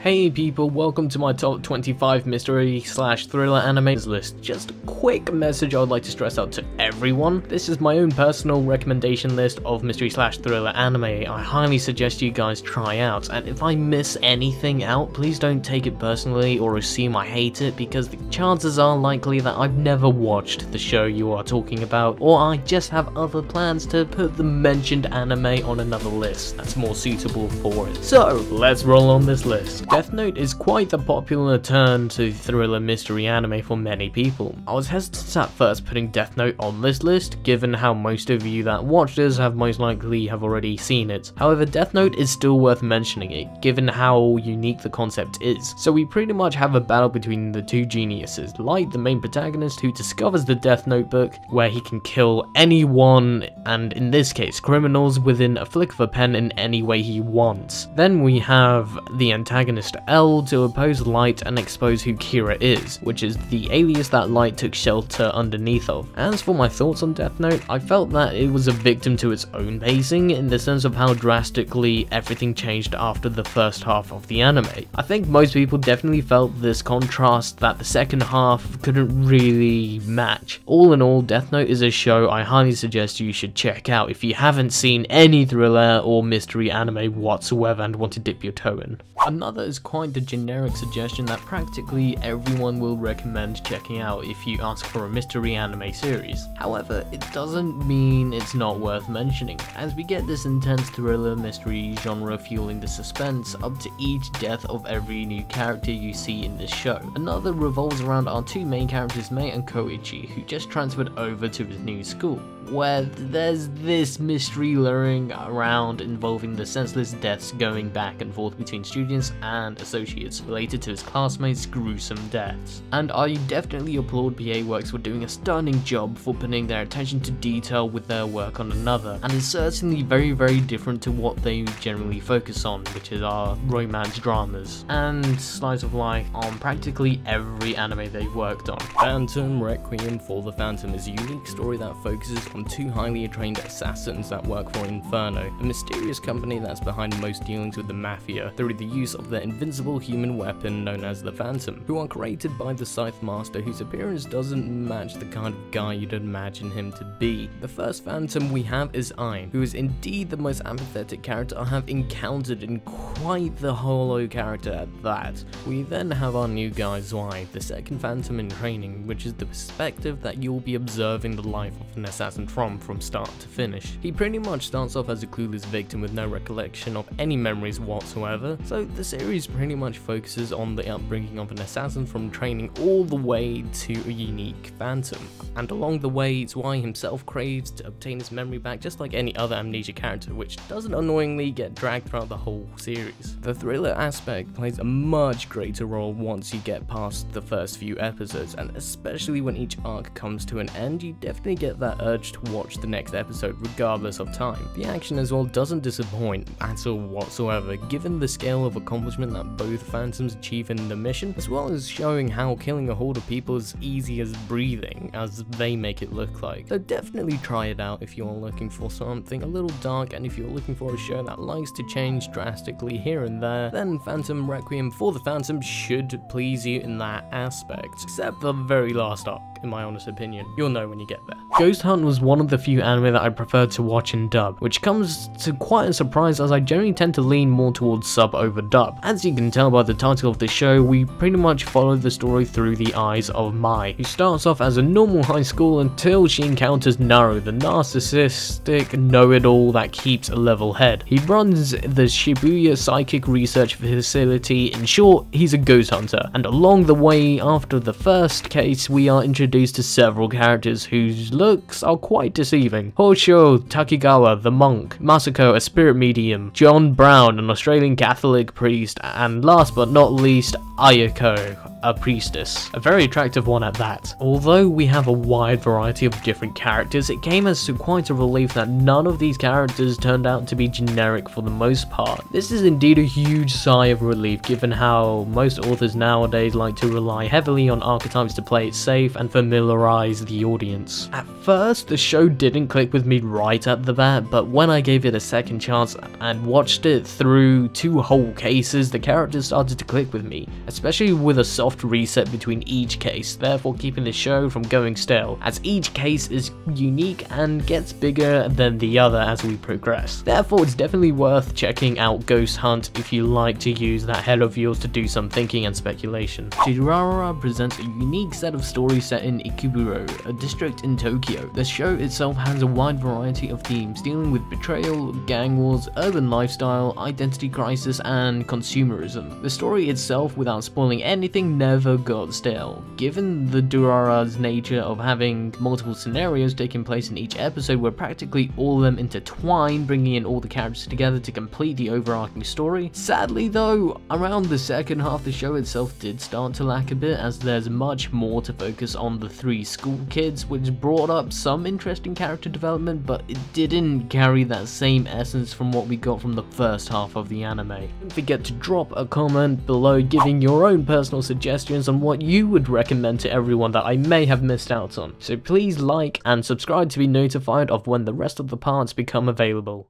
Hey people, welcome to my top 25 mystery/thriller animes list. Just a quick message I would like to stress out to everyone. This is my own personal recommendation list of mystery/thriller anime I highly suggest you guys try out, and if I miss anything out, please don't take it personally or assume I hate it, because the chances are likely that I've never watched the show you are talking about, or I just have other plans to put the mentioned anime on another list that's more suitable for it. So, let's roll on this list. Death Note is quite the popular turn to thriller mystery anime for many people. I was hesitant at first putting Death Note on this list, given how most of you that watched this have most likely have already seen it. However, Death Note is still worth mentioning it, given how unique the concept is. So we pretty much have a battle between the two geniuses, Light, the main protagonist, who discovers the Death Notebook, where he can kill anyone, and in this case, criminals, within a flick of a pen in any way he wants. Then we have the antagonist L to oppose Light and expose who Kira is, which is the alias that Light took shelter underneath of. As for my thoughts on Death Note, I felt that it was a victim to its own pacing, in the sense of how drastically everything changed after the first half of the anime. I think most people definitely felt this contrast that the second half couldn't really match. All in all, Death Note is a show I highly suggest you should check out if you haven't seen any thriller or mystery anime whatsoever and want to dip your toe in. Another is quite the generic suggestion that practically everyone will recommend checking out if you ask for a mystery anime series. However, it doesn't mean it's not worth mentioning, as we get this intense thriller mystery genre fueling the suspense up to each death of every new character you see in this show. Another revolves around our two main characters, Mei and Koichi, who just transferred over to his new school, where there's this mystery luring around involving the senseless deaths going back and forth between students and associates related to his classmates' gruesome deaths. And I definitely applaud PA Works for doing a stunning job for putting their attention to detail with their work on another, and is certainly very different to what they generally focus on, which is our romance dramas and slice of life on practically every anime they've worked on. Phantom Requiem for the Phantom is a unique story that focuses on two highly trained assassins that work for Inferno, a mysterious company that's behind most dealings with the Mafia, through the use of their invincible human weapon known as the Phantom, who are created by the Scythe Master, whose appearance doesn't match the kind of guy you'd imagine him to be. The first Phantom we have is Ein, who is indeed the most apathetic character I have encountered, in quite the hollow character at that. We then have our new guy Zwei, the second Phantom in training, which is the perspective that you'll be observing the life of an assassin from start to finish. He pretty much starts off as a clueless victim with no recollection of any memories whatsoever, so the series pretty much focuses on the upbringing of an assassin from training all the way to a unique Phantom. And along the way, Zwei himself craves to obtain his memory back, just like any other Amnesia character, which doesn't annoyingly get dragged throughout the whole series. The thriller aspect plays a much greater role once you get past the first few episodes, and especially when each arc comes to an end, you definitely get that urge to watch the next episode regardless of time. The action as well doesn't disappoint at all whatsoever, given the scale of accomplishment that both Phantoms achieve in the mission, as well as showing how killing a horde of people is easy as breathing, as they make it look like. So definitely try it out if you're looking for something a little dark, and if you're looking for a show that likes to change drastically here and there, then Phantom Requiem for the Phantom should please you in that aspect, except the very last arc, in my honest opinion. You'll know when you get there. Ghost Hunt was one of the few anime that I preferred to watch in dub, which comes to quite a surprise, as I generally tend to lean more towards sub over dub. As you can tell by the title of the show, we pretty much follow the story through the eyes of Mai, who starts off as a normal high school until she encounters Naru, the narcissistic know-it-all that keeps a level head. He runs the Shibuya Psychic Research Facility. In short, he's a ghost hunter, and along the way after the first case, we are introduced to several characters whose looks are quite deceiving. Hosho Takigawa, the monk, Masako, a spirit medium, John Brown, an Australian Catholic priest, and last but not least, Ayako, a priestess. A very attractive one at that. Although we have a wide variety of different characters, it came as to quite a relief that none of these characters turned out to be generic for the most part. This is indeed a huge sigh of relief, given how most authors nowadays like to rely heavily on archetypes to play it safe, and for familiarize the audience. At first, the show didn't click with me right at the bat, but when I gave it a second chance and watched it through 2 whole cases, the characters started to click with me, especially with a soft reset between each case, therefore keeping the show from going stale, as each case is unique and gets bigger than the other as we progress. Therefore, it's definitely worth checking out Ghost Hunt if you like to use that head of yours to do some thinking and speculation. Durarara presents a unique set of stories set in Ikeburo, a district in Tokyo. The show itself has a wide variety of themes dealing with betrayal, gang wars, urban lifestyle, identity crisis, and consumerism. The story itself, without spoiling anything, never got stale. Given the Durarara's nature of having multiple scenarios taking place in each episode where practically all of them intertwine, bringing in all the characters together to complete the overarching story. Sadly though, around the second half the show itself did start to lack a bit, as there's much more to focus on the 3 school kids, which brought up some interesting character development, but it didn't carry that same essence from what we got from the first half of the anime. Don't forget to drop a comment below giving your own personal suggestions on what you would recommend to everyone that I may have missed out on. So please like and subscribe to be notified of when the rest of the parts become available.